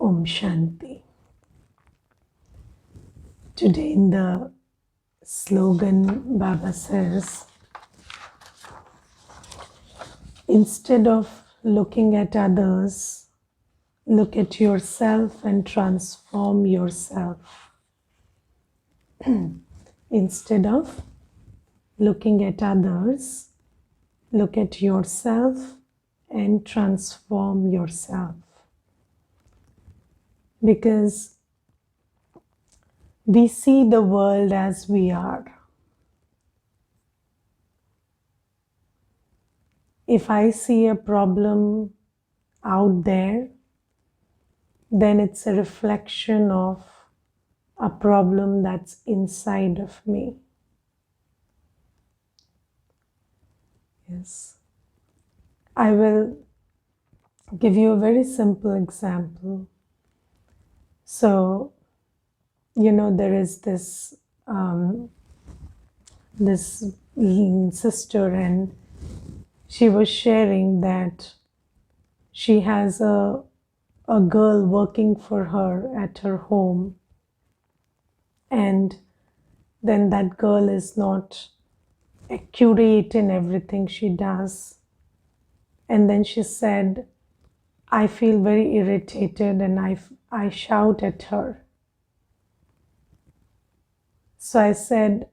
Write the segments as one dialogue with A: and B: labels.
A: Om Shanti. Today in the slogan, Baba says, instead of looking at others, look at yourself and transform yourself. Instead of looking at others, look at yourself and transform yourself. Because we see the world as we are. If I see a problem out there, then it's a reflection of a problem that's inside of me. Yes. I will give you a very simple example. So, there is this sister, and she was sharing that she has a girl working for her at her home, and then that girl is not accurate in everything she does. And then she said, I feel very irritated and I shout at her. So I said,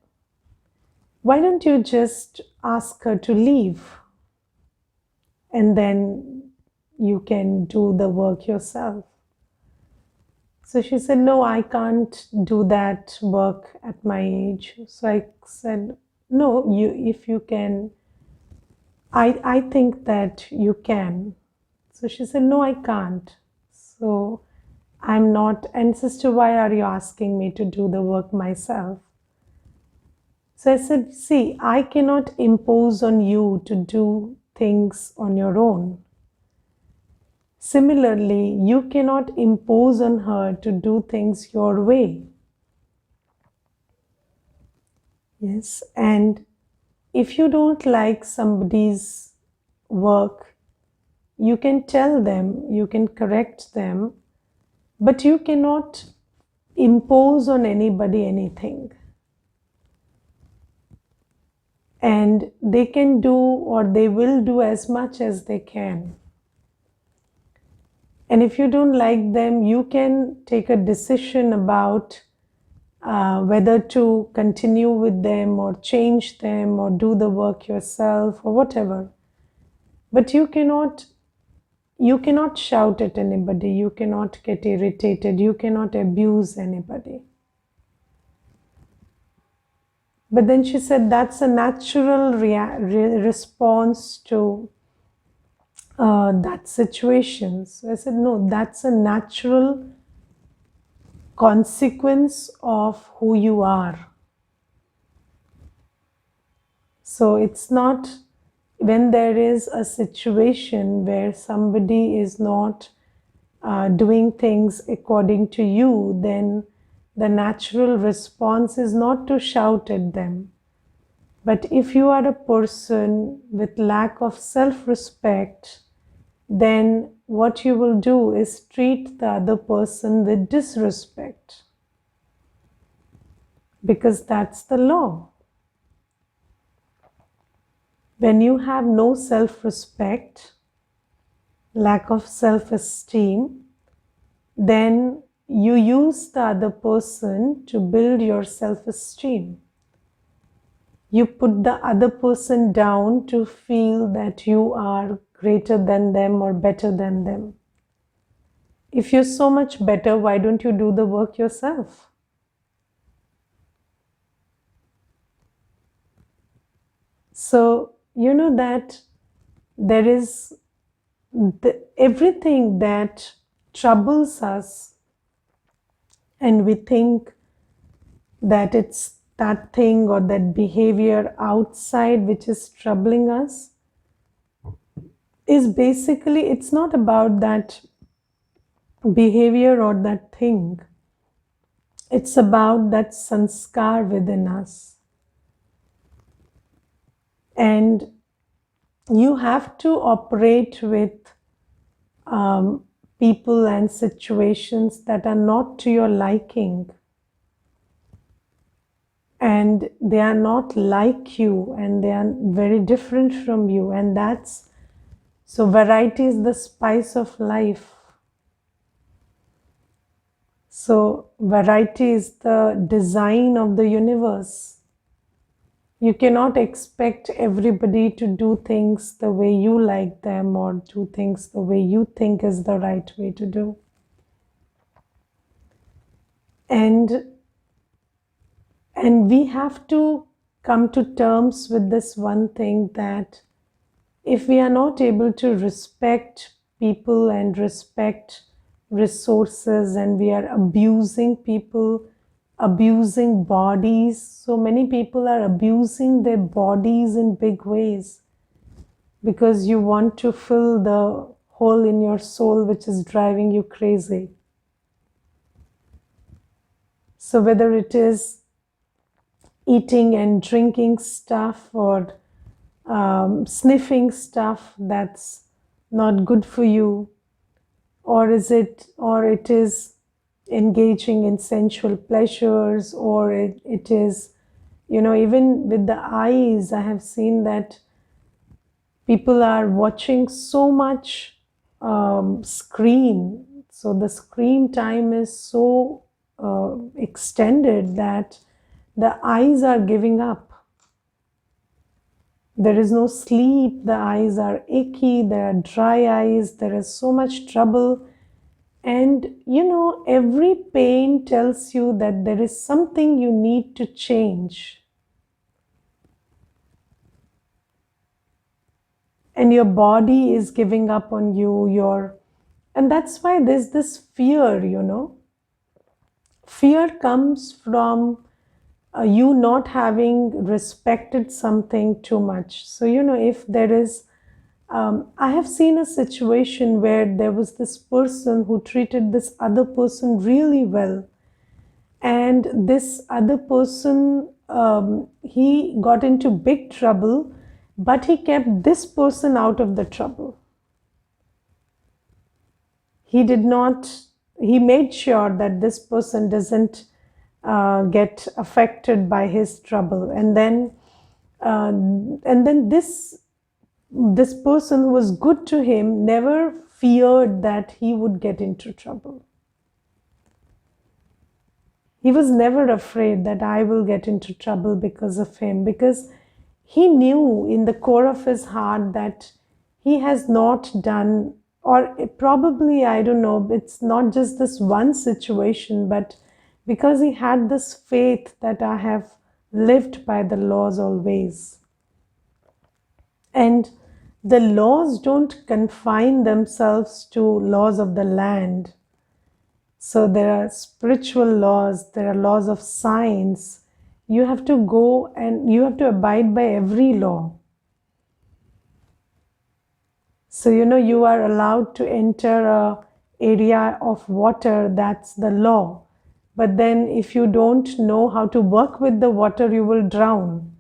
A: why don't you just ask her to leave? And then you can do the work yourself. So she said, no, I can't do that work at my age. So I said, no, if you can, I think that you can. So she said, no, I can't. So I'm not, and sister, why are you asking me to do the work myself? So I said, see, I cannot impose on you to do things on your own. Similarly, you cannot impose on her to do things your way. Yes, and if you don't like somebody's work, you can tell them, you can correct them, but you cannot impose on anybody anything. And they can do, or they will do, as much as they can. And if you don't like them, you can take a decision about whether to continue with them or change them or do the work yourself or whatever. But you cannot shout at anybody, you cannot get irritated, you cannot abuse anybody. But then she said that's a natural response to that situation. So I said, no, that's a natural consequence of who you are. So it's not when there is a situation where somebody is not doing things according to you, then the natural response is not to shout at them. But if you are a person with lack of self-respect, then what you will do is treat the other person with disrespect. Because that's the law. When you have no self-respect, lack of self-esteem, then you use the other person to build your self-esteem. You put the other person down to feel that you are greater than them or better than them. If you're so much better, why don't you do the work yourself? So, that there is everything that troubles us, and we think that it's that thing or that behavior outside which is troubling us, is basically, it's not about that behavior or that thing. It's about that sanskar within us. And you have to operate with people and situations that are not to your liking, and they are not like you, and they are very different from you, and that's so variety is the spice of life. So variety is the design of the universe. You cannot expect everybody to do things the way you like them or do things the way you think is the right way to do. And we have to come to terms with this one thing, that if we are not able to respect people and respect resources, and we are abusing people, abusing bodies, so many people are abusing their bodies in big ways because you want to fill the hole in your soul which is driving you crazy. So whether it is eating and drinking stuff, or sniffing stuff that's not good for you, or it is engaging in sensual pleasures, or it is, even with the eyes, I have seen that people are watching so much screen. So the screen time is so extended that the eyes are giving up. There is no sleep, the eyes are achy, there are dry eyes, there is so much trouble. And every pain tells you that there is something you need to change. And your body is giving up on you, and that's why there's this fear. Fear comes from you not having respected something too much. So if there is I have seen a situation where there was this person who treated this other person really well, and this other person, he got into big trouble, but he kept this person out of the trouble. He made sure that this person doesn't get affected by his trouble. And then this person who was good to him never feared that he would get into trouble. He was never afraid that I will get into trouble because of him, because he knew in the core of his heart that he has not done, or probably, I don't know, it's not just this one situation, but because he had this faith that I have lived by the laws always. And the laws don't confine themselves to laws of the land. So there are spiritual laws, there are laws of science. You have to go and you have to abide by every law. So you are allowed to enter an area of water, that's the law. But then if you don't know how to work with the water, you will drown.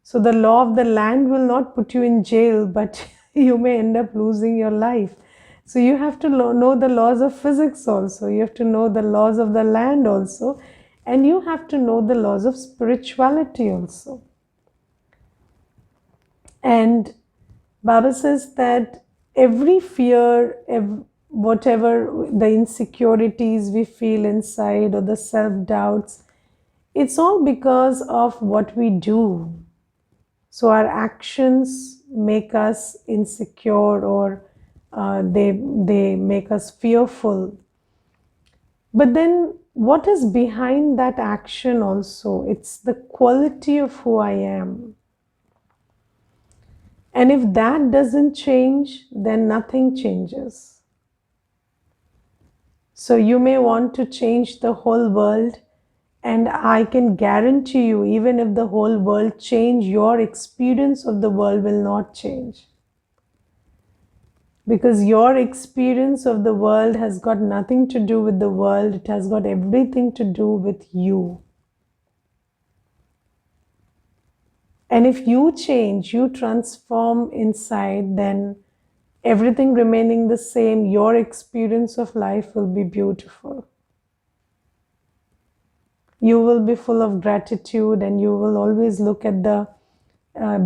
A: So the law of the land will not put you in jail, but you may end up losing your life. So you have to know the laws of physics also. You have to know the laws of the land also. And you have to know the laws of spirituality also. And Baba says that every fear, whatever the insecurities we feel inside, or the self-doubts, it's all because of what we do. So our actions make us insecure, or they make us fearful. But then what is behind that action also? It's the quality of who I am. And if that doesn't change, then nothing changes. So you may want to change the whole world, and I can guarantee you, even if the whole world change, your experience of the world will not change. Because your experience of the world has got nothing to do with the world, it has got everything to do with you. And if you change, you transform inside, then everything remaining the same, your experience of life will be beautiful. You will be full of gratitude, and you will always look at the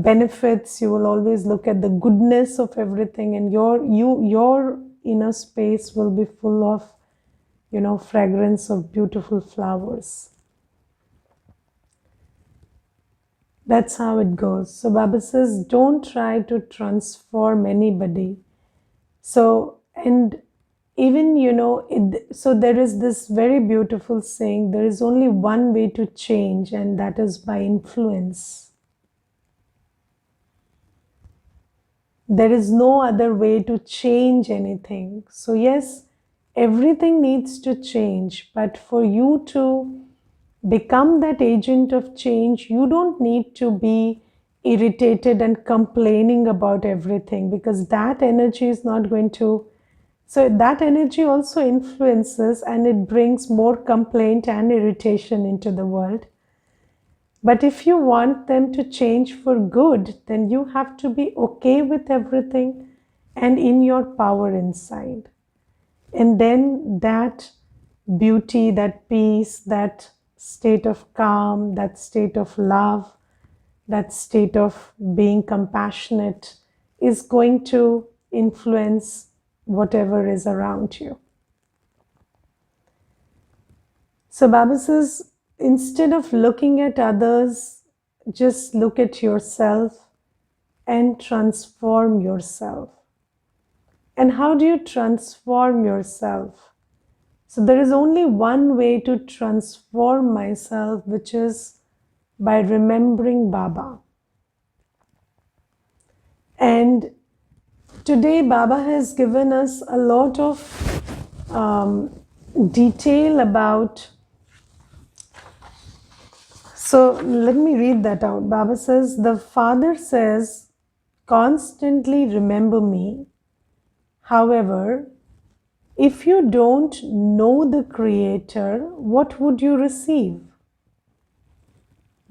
A: benefits. You will always look at the goodness of everything, and your inner space will be full of, fragrance of beautiful flowers. That's how it goes. So Baba says, don't try to transform anybody. So, and even, so there is this very beautiful saying, there is only one way to change, and that is by influence. There is no other way to change anything. So yes, everything needs to change, but for you to become that agent of change, you don't need to be irritated and complaining about everything, because that energy is not going to. So that energy also influences, and it brings more complaint and irritation into the world. But if you want them to change for good, then you have to be okay with everything and in your power inside. And then that beauty, that peace, that state of calm, that state of love, that state of being compassionate is going to influence whatever is around you. So Baba says, instead of looking at others, just look at yourself and transform yourself. And how do you transform yourself? So there is only one way to transform myself, which is by remembering Baba. And today Baba has given us a lot of detail about. So let me read that out. Baba says, the Father says, constantly remember me. However, if you don't know the Creator, what would you receive?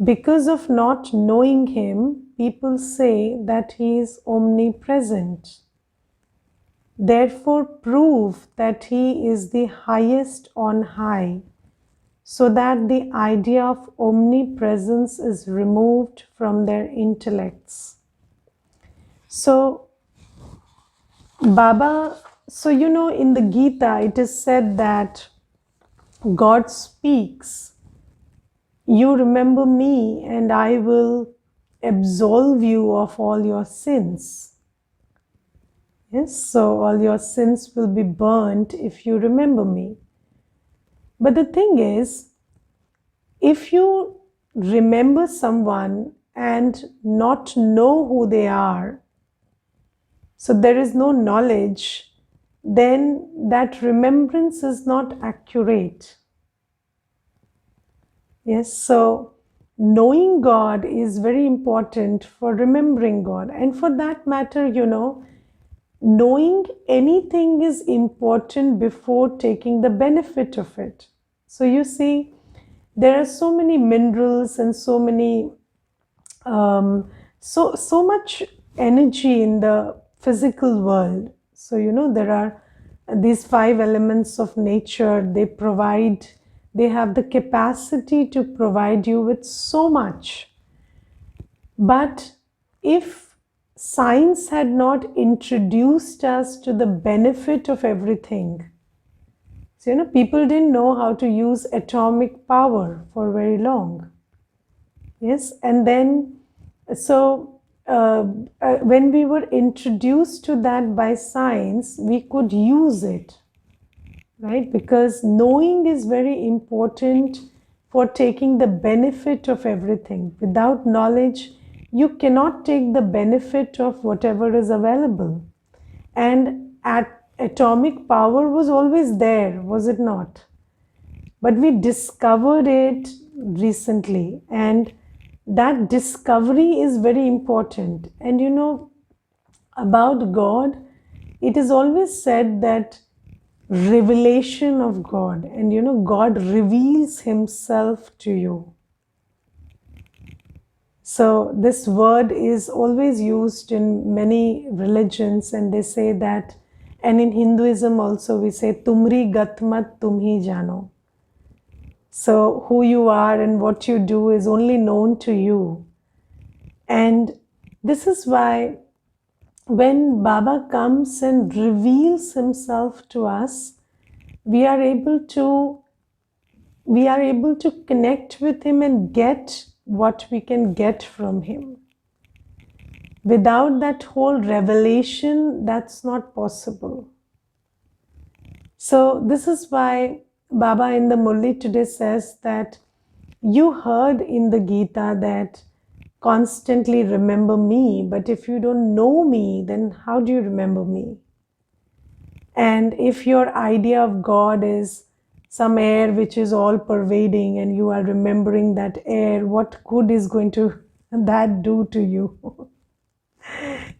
A: Because of not knowing Him, people say that He is omnipresent. Therefore, prove that He is the highest on high, so that the idea of omnipresence is removed from their intellects. So, Baba, in the Gita, it is said that God speaks, you remember me and I will absolve you of all your sins. Yes, so all your sins will be burnt if you remember me. But the thing is, if you remember someone and not know who they are, so there is no knowledge, then that remembrance is not accurate. Yes, so knowing God is very important for remembering God. And for that matter, knowing anything is important before taking the benefit of it. So you see, there are so many minerals and so many, so much energy in the physical world. So, there are these 5 elements of nature. They have the capacity to provide you with so much. But if science had not introduced us to the benefit of everything, so, people didn't know how to use atomic power for very long. Yes, and then, when we were introduced to that by science, we could use it, right? Because knowing is very important for taking the benefit of everything. Without knowledge, you cannot take the benefit of whatever is available. And atomic power was always there, was it not? But we discovered it recently, and that discovery is very important. And about God, it is always said that revelation of God, and God reveals Himself to you. So this word is always used in many religions, and they say that, and in Hinduism also we say tumri gatmat tumhi jano. So who you are and what you do is only known to you. And this is why when Baba comes and reveals himself to us, we are able to connect with him and get what we can get from him. Without that whole revelation, that's not possible. So this is why Baba in the Murli today says that you heard in the Gita that constantly remember me, but if you don't know me, then how do you remember me? And if your idea of God is some air which is all pervading and you are remembering that air, what good is going to that do to you?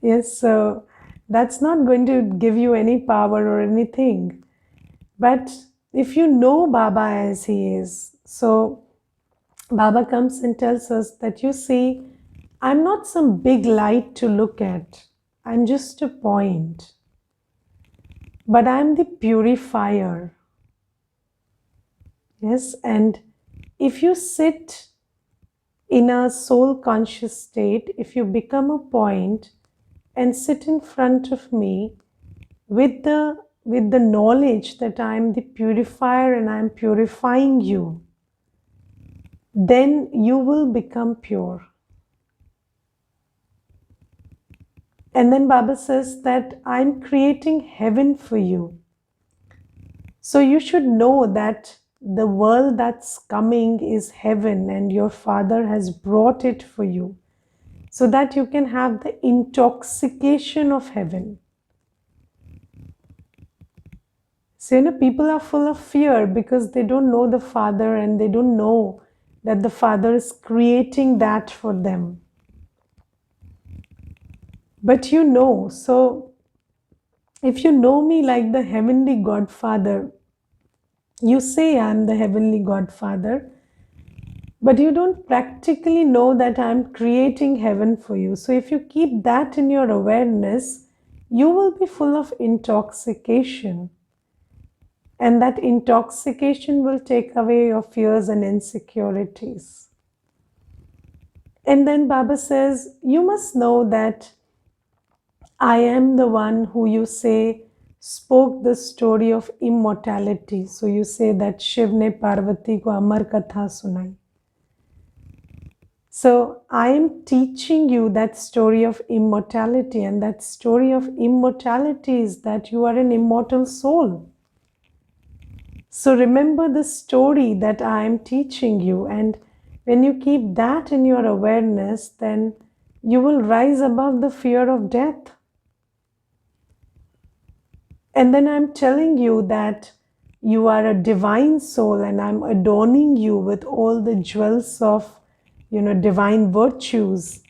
A: Yes, so that's not going to give you any power or anything. But if you know Baba as he is, so Baba comes and tells us that, you see, I'm not some big light to look at. I'm just a point. But I'm the purifier. Yes, and if you sit in a soul conscious state, if you become a point and sit in front of me with the knowledge that I am the purifier and I am purifying you, then you will become pure. And then Baba says that I'm creating heaven for you. So you should know that the world that's coming is heaven and your Father has brought it for you so that you can have the intoxication of heaven. So, people are full of fear because they don't know the Father and they don't know that the Father is creating that for them. But you know, so if you know me like the Heavenly Godfather, you say I'm the Heavenly Godfather, but you don't practically know that I'm creating heaven for you. So if you keep that in your awareness, you will be full of intoxication. And that intoxication will take away your fears and insecurities. And then Baba says, you must know that I am the one who you say spoke the story of immortality. So you say that Shiv ne Parvati ko Amar Katha sunai. So I am teaching you that story of immortality, and that story of immortality is that you are an immortal soul. So remember the story that I am teaching you, and when you keep that in your awareness, then you will rise above the fear of death. And then I'm telling you that you are a divine soul and I'm adorning you with all the jewels of, divine virtues.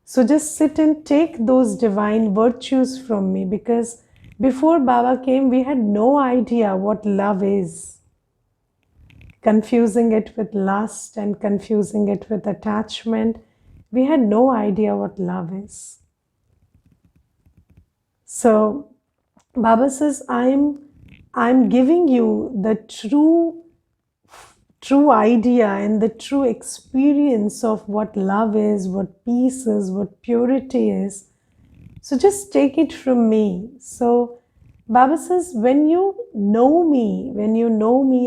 A: So just sit and take those divine virtues from me, because before Baba came, we had no idea what love is. Confusing it with lust and confusing it with attachment, we had no idea what love is. So Baba says, I'm giving you the true idea and the true experience of what love is, what peace is, what purity is. So just take it from me. So Baba says, when you know me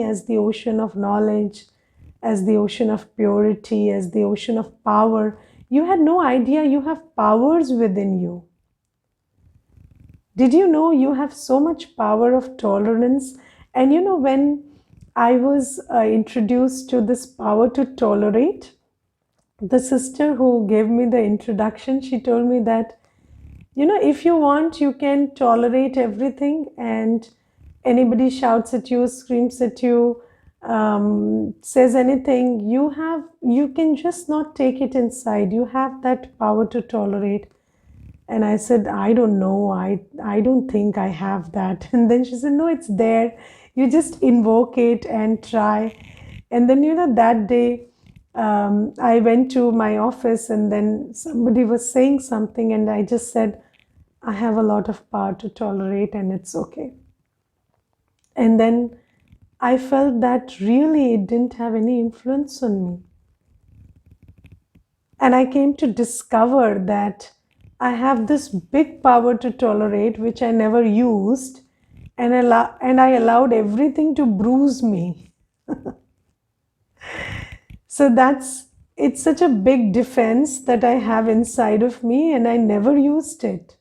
A: as the ocean of knowledge, as the ocean of purity, as the ocean of power, you had no idea you have powers within you. Did you know you have so much power of tolerance? And when I was introduced to this power to tolerate, the sister who gave me the introduction, she told me that, if you want, you can tolerate everything, and anybody shouts at you, screams at you, says anything, you can just not take it inside. You have that power to tolerate. And I said, I don't know. I don't think I have that. And then she said, no, it's there. You just invoke it and try. And then, that day, I went to my office and then somebody was saying something, and I just said, I have a lot of power to tolerate and it's okay. And then I felt that really it didn't have any influence on me. And I came to discover that I have this big power to tolerate, which I never used, and I allowed everything to bruise me. So it's such a big defense that I have inside of me, and I never used it.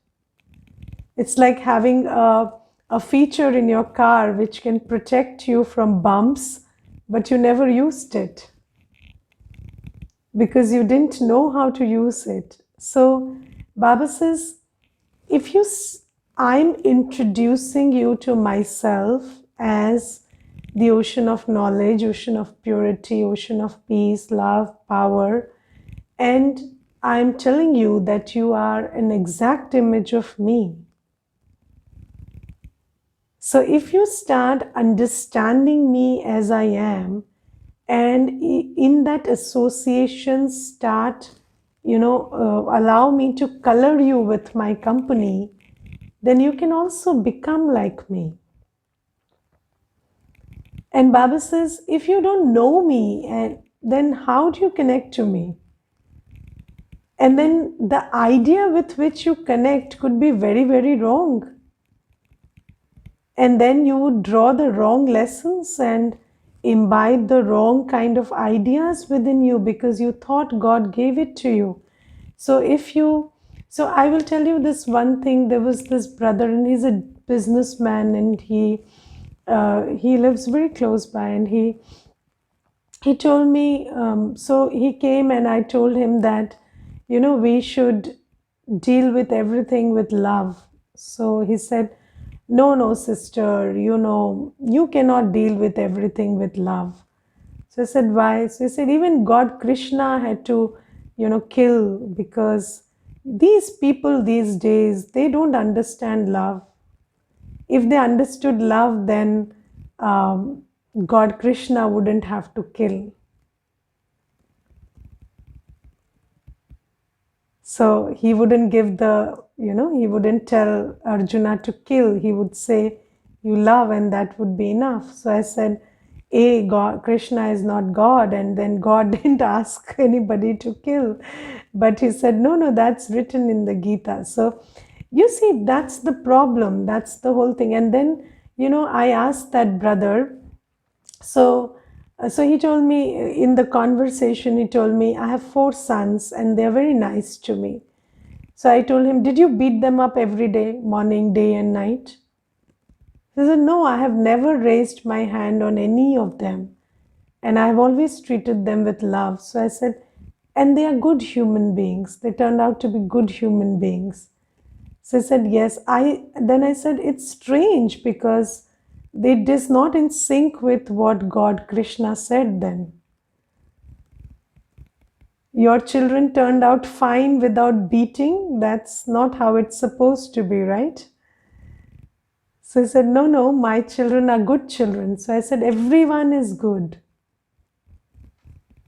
A: It's like having a feature in your car which can protect you from bumps, but you never used it because you didn't know how to use it. So Baba says, if you, I'm introducing you to myself as the ocean of knowledge, ocean of purity, ocean of peace, love, power, and I'm telling you that you are an exact image of me. So if you start understanding me as I am, and in that association start, allow me to color you with my company, then you can also become like me. And Baba says, if you don't know me, and then how do you connect to me? And then the idea with which you connect could be very, very wrong. And then you would draw the wrong lessons and imbibe the wrong kind of ideas within you because you thought God gave it to you. So so I will tell you this one thing. There was this brother, and he's a businessman, and he lives very close by, and he told me, so he came and I told him that, we should deal with everything with love. So he said, no, sister, you cannot deal with everything with love. So I said, why? So he said, even God Krishna had to, kill, because these people these days, they don't understand love. If they understood love, then God Krishna wouldn't have to kill. So he wouldn't give he wouldn't tell Arjuna to kill. He would say, you love, and that would be enough. So I said, God, Krishna is not God, and then God didn't ask anybody to kill. But he said, no, that's written in the Gita. So you see, that's the problem. That's the whole thing. And then, I asked that brother, so he told me in the conversation, he told me, I have 4 sons and they're very nice to me. So I told him, did you beat them up every day, morning, day and night? He said, no, I have never raised my hand on any of them. And I have always treated them with love. So I said, and they are good human beings. They turned out to be good human beings. So I said, yes. Then I said, it's strange because it is not in sync with what God Krishna said then. Your children turned out fine without beating. That's not how it's supposed to be, right? So I said, no, my children are good children. So I said, everyone is good.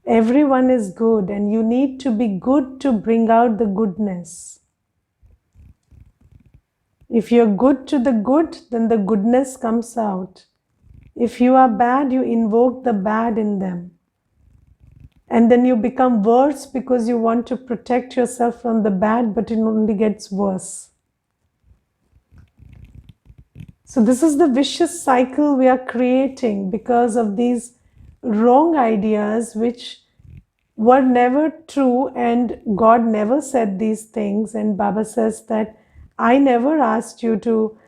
A: Everyone is good, and you need to be good to bring out the goodness. If you're good to the good, then the goodness comes out. If you are bad, you invoke the bad in them. And then you become worse because you want to protect yourself from the bad, but it only gets worse. So this is the vicious cycle we are creating because of these wrong ideas which were never true, and God never said these things. And Baba says that I never asked you to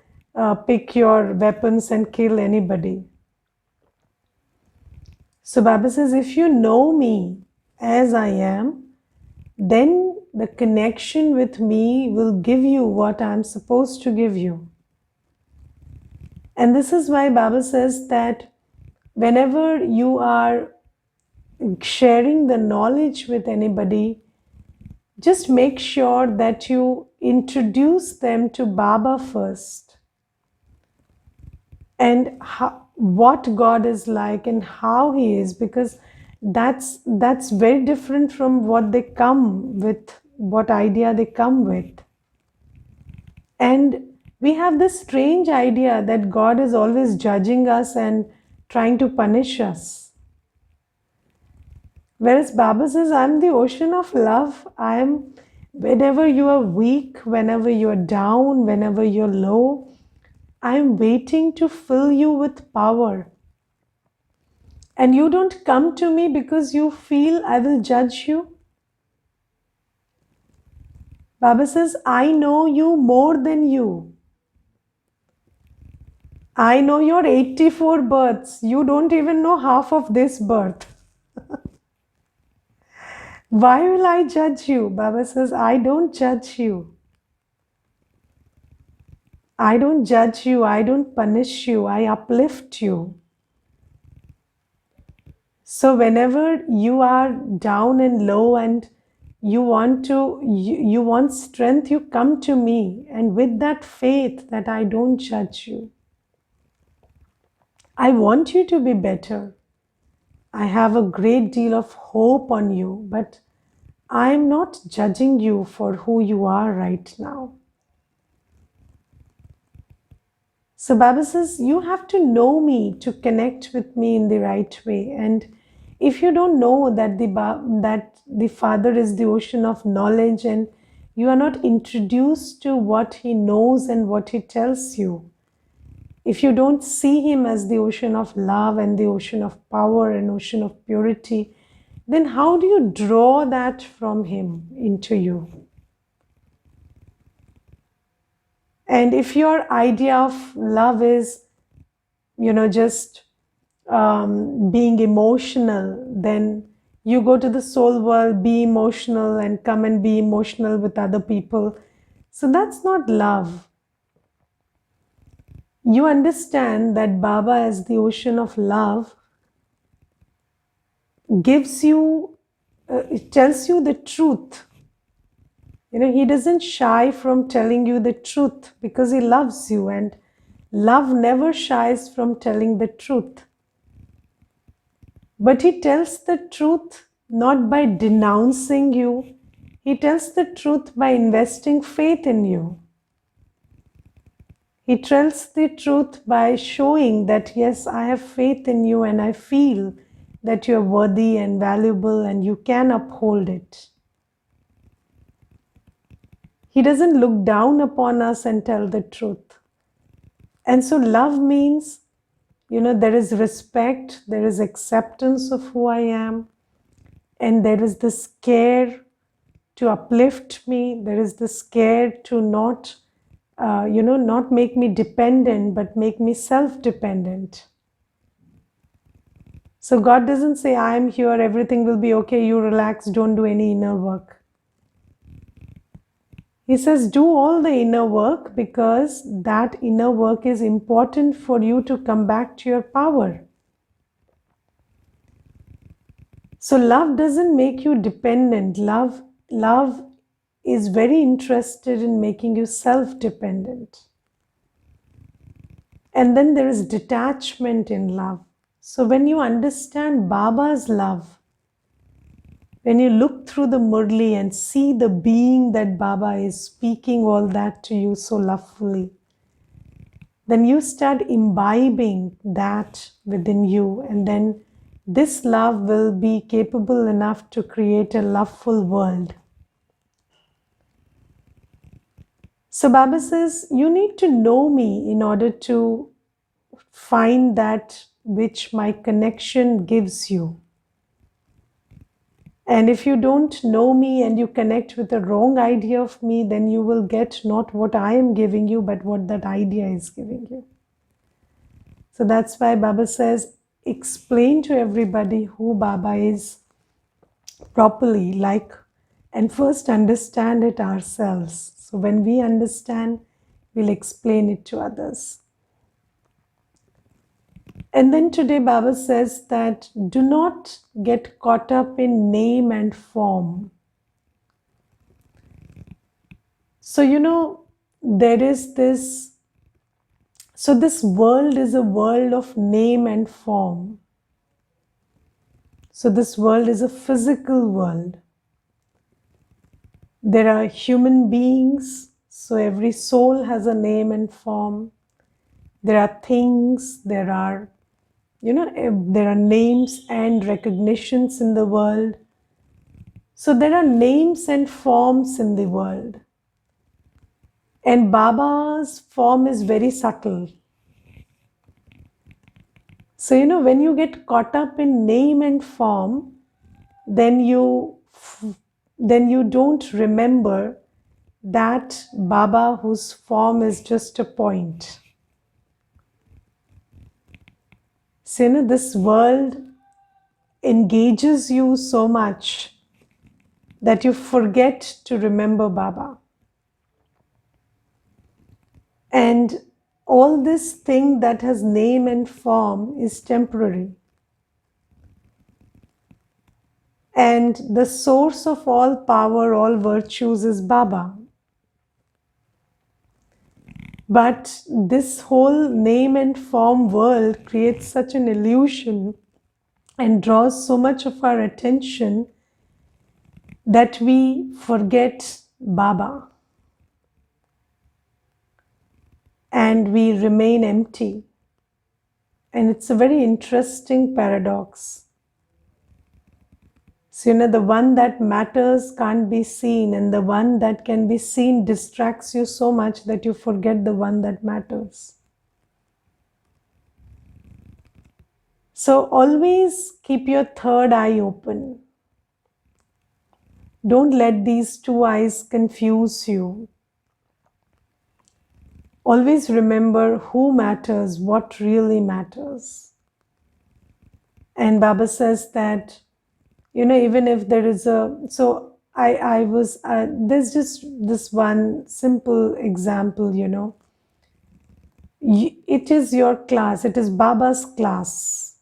A: pick your weapons and kill anybody. So Baba says, if you know me as I am, then the connection with me will give you what I'm supposed to give you. And this is why Baba says that whenever you are sharing the knowledge with anybody, just make sure that you introduce them to Baba first, and what God is like and how He is, because that's very different from what they come with, what idea they come with. And we have this strange idea that God is always judging us and trying to punish us. Whereas Baba says, I'm the ocean of love. I am, whenever you are weak, whenever you are down, whenever you're low, I am waiting to fill you with power. And you don't come to me because you feel I will judge you. Baba says, I know you more than you. I know your 84 births. You don't even know half of this birth. Why will I judge you? Baba says, I don't judge you. I don't judge you. I don't punish you. I uplift you. So whenever you are down and low and you want strength, you come to me, and with that faith that I don't judge you. I want you to be better. I have a great deal of hope on you, but I am not judging you for who you are right now. So Baba says, you have to know me to connect with me in the right way. And if you don't know that the Father is the ocean of knowledge, and you are not introduced to what He knows and what He tells you, if you don't see Him as the ocean of love and the ocean of power and ocean of purity, then how do you draw that from Him into you? And if your idea of love is, just being emotional, then you go to the soul world, be emotional, and come and be emotional with other people. So that's not love. You understand that Baba, as the ocean of love, gives you, it tells you the truth. He doesn't shy from telling you the truth because He loves you, and love never shies from telling the truth. But He tells the truth not by denouncing you. He tells the truth by investing faith in you. He tells the truth by showing that, yes, I have faith in you and I feel that you are worthy and valuable and you can uphold it. He doesn't look down upon us and tell the truth. And so love means, there is respect, there is acceptance of who I am, and there is this care to uplift me. There is this care to not make me dependent, but make me self-dependent. So God doesn't say, I am here, everything will be okay, you relax, don't do any inner work. He says, do all the inner work, because that inner work is important for you to come back to your power. So love doesn't make you dependent. Love is very interested in making you self-dependent. And then there is detachment in love. So when you understand Baba's love, when you look through the Murli and see the being that Baba is speaking all that to you so lovefully, then you start imbibing that within you, and then this love will be capable enough to create a loveful world. So Baba says, you need to know me in order to find that which my connection gives you. And if you don't know me and you connect with a wrong idea of me, then you will get not what I am giving you, but what that idea is giving you. So that's why Baba says, explain to everybody who Baba is properly, and first understand it ourselves. So when we understand, we'll explain it to others. And then today Baba says that do not get caught up in name and form. So there is this, so this world is a world of name and form. So this world is a physical world. There are human beings, so every soul has a name and form. There are things, there are names and recognitions in the world. So there are names and forms in the world. And Baba's form is very subtle. So, when you get caught up in name and form, then you don't remember that Baba whose form is just a point. So, this world engages you so much that you forget to remember Baba. And all this thing that has name and form is temporary. And the source of all power, all virtues is Baba. But this whole name and form world creates such an illusion and draws so much of our attention that we forget Baba and we remain empty. And it's a very interesting paradox. So, the one that matters can't be seen, and the one that can be seen distracts you so much that you forget the one that matters. So, always keep your third eye open. Don't let these two eyes confuse you. Always remember who matters, what really matters. And Baba says that, even if there is there's just this one simple example, it is your class, it is Baba's class,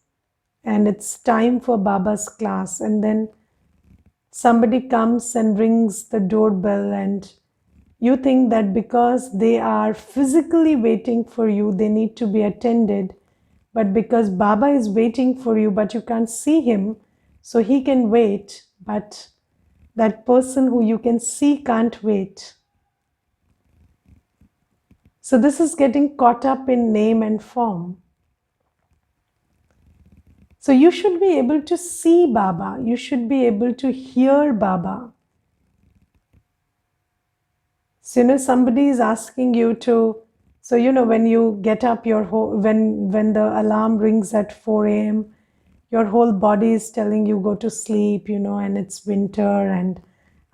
A: and it's time for Baba's class, and then somebody comes and rings the doorbell, and you think that because they are physically waiting for you, they need to be attended, but because Baba is waiting for you, but you can't see him, so he can wait, but that person who you can see can't wait. So this is getting caught up in name and form. So you should be able to see Baba. You should be able to hear Baba. So, somebody is asking you to, when you get up, when the alarm rings at 4 a.m., your whole body is telling you go to sleep, and it's winter and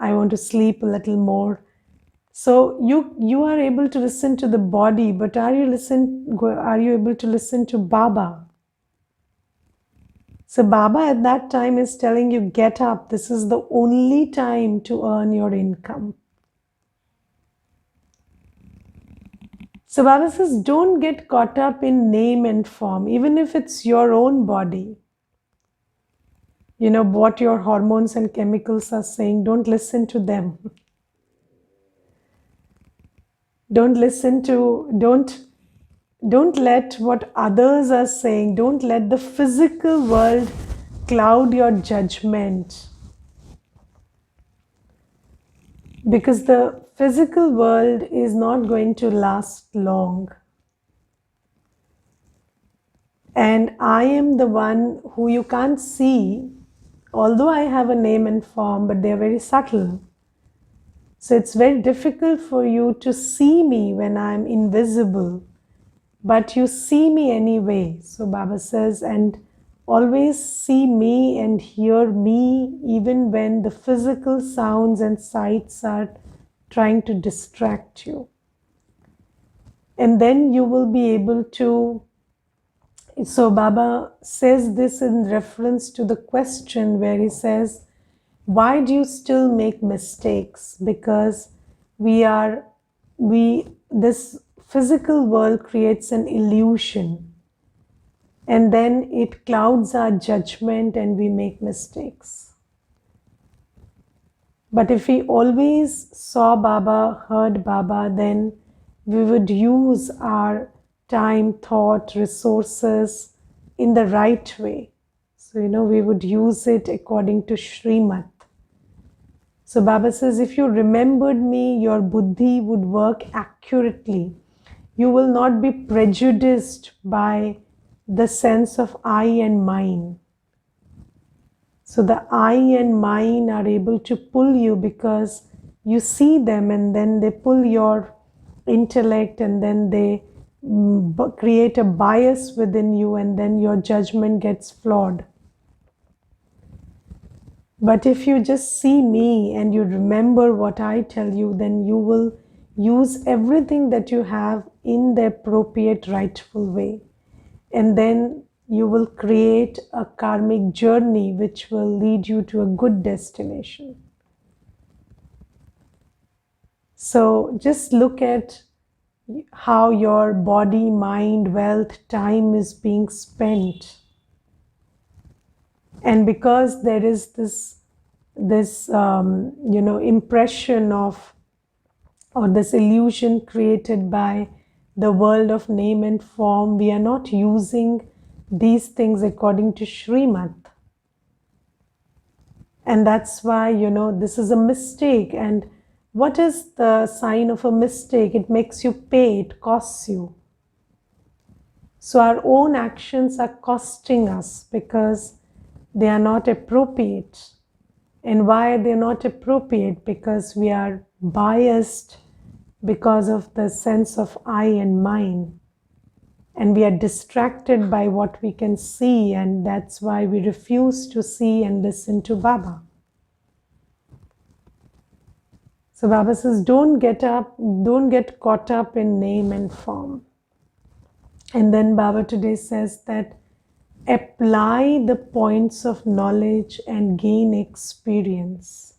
A: I want to sleep a little more. So you are able to listen to the body, but are you able to listen to Baba? So Baba at that time is telling you, get up. This is the only time to earn your income. So Baba says, don't get caught up in name and form, even if it's your own body. What your hormones and chemicals are saying, don't listen to them. Don't let what others are saying, don't let the physical world cloud your judgment. Because the physical world is not going to last long. And I am the one who you can't see, although I have a name and form, but they're very subtle. So it's very difficult for you to see me when I'm invisible, but you see me anyway. So Baba says, and always see me and hear me even when the physical sounds and sights are trying to distract you. And then you will be able to. So Baba says this in reference to the question where he says, why do you still make mistakes? Because this physical world creates an illusion, and then it clouds our judgment and we make mistakes. But if we always saw Baba, heard Baba, then we would use our time, thought, resources in the right way. So, we would use it according to Srimat. So Baba says, if you remembered me, your buddhi would work accurately. You will not be prejudiced by the sense of I and mine. So the I and mine are able to pull you because you see them, and then they pull your intellect, and then they create a bias within you, and then your judgment gets flawed. But if you just see me and you remember what I tell you, then you will use everything that you have in the appropriate, rightful way. And then you will create a karmic journey which will lead you to a good destination. So just look at how your body, mind, wealth, time is being spent. And because there is this impression of, or this illusion created by the world of name and form, we are not using these things according to Srimat. And that's why, this is a mistake. And what is the sign of a mistake? It makes you pay, it costs you. So our own actions are costing us because they are not appropriate. And why are they not appropriate? Because we are biased because of the sense of I and mine. And we are distracted by what we can see, and that's why we refuse to see and listen to Baba. So Baba says, don't get caught up in name and form. And then Baba today says that apply the points of knowledge and gain experience.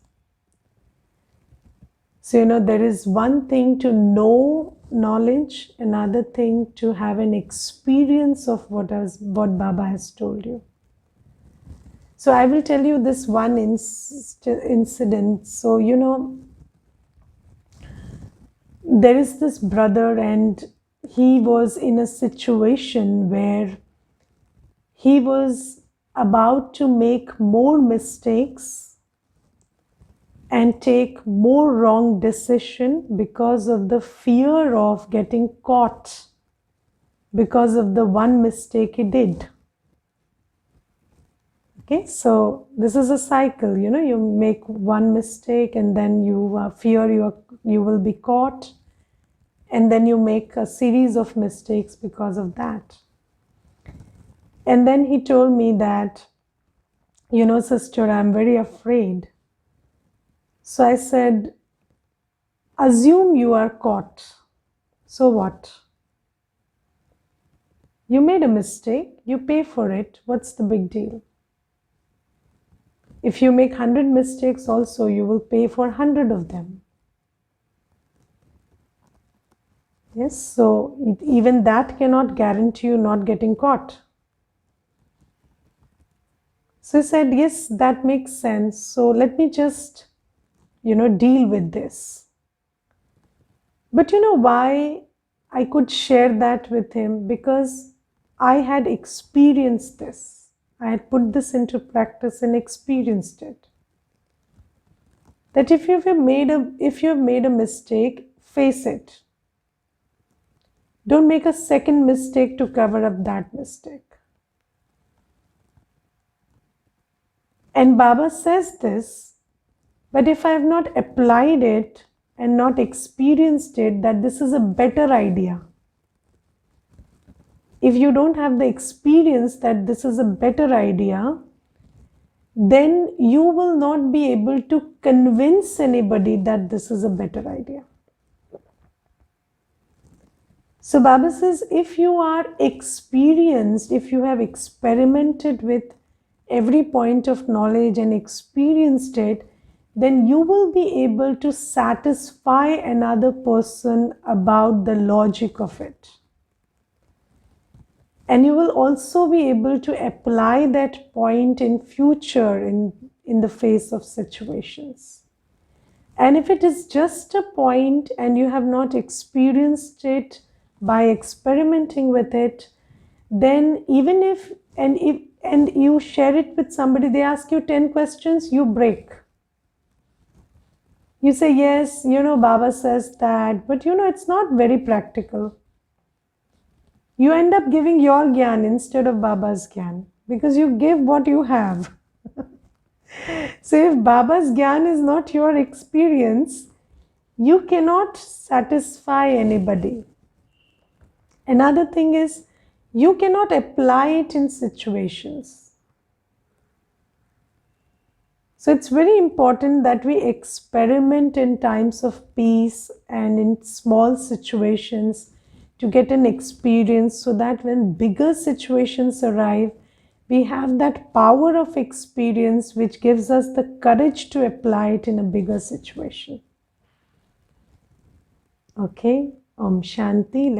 A: So, there is one thing to know knowledge, another thing to have an experience of what Baba has told you. So, I will tell you this one incident. So, there is this brother, and he was in a situation where he was about to make more mistakes and take more wrong decision because of the fear of getting caught because of the one mistake he did. Okay, so this is a cycle, you make one mistake, and then you fear you will be caught, and then you make a series of mistakes because of that. And then he told me that, sister, I'm very afraid. So I said, assume you are caught. So what? You made a mistake, you pay for it. What's the big deal? If you make 100 mistakes also, you will pay for 100 of them. Yes, so even that cannot guarantee you not getting caught. So I said, yes, that makes sense. So let me just deal with this. But why I could share that with him? Because I had experienced this. I had put this into practice and experienced it. That if you have made a mistake, face it. Don't make a second mistake to cover up that mistake. And Baba says this, but if I have not applied it and not experienced it, that this is a better idea. If you don't have the experience that this is a better idea, then you will not be able to convince anybody that this is a better idea. So Baba says, if you are experienced, if you have experimented with every point of knowledge and experienced it, then you will be able to satisfy another person about the logic of it. And you will also be able to apply that point in future in the face of situations. And if it is just a point and you have not experienced it by experimenting with it, then even if and you share it with somebody, they ask you 10 questions, you break. You say, yes, Baba says that, but it's not very practical. You end up giving your gyan instead of Baba's gyan because you give what you have. So if Baba's gyan is not your experience, you cannot satisfy anybody. Another thing is, you cannot apply it in situations. So it's very important that we experiment in times of peace and in small situations to get an experience, so that when bigger situations arrive, we have that power of experience which gives us the courage to apply it in a bigger situation. Okay, Om Shanti.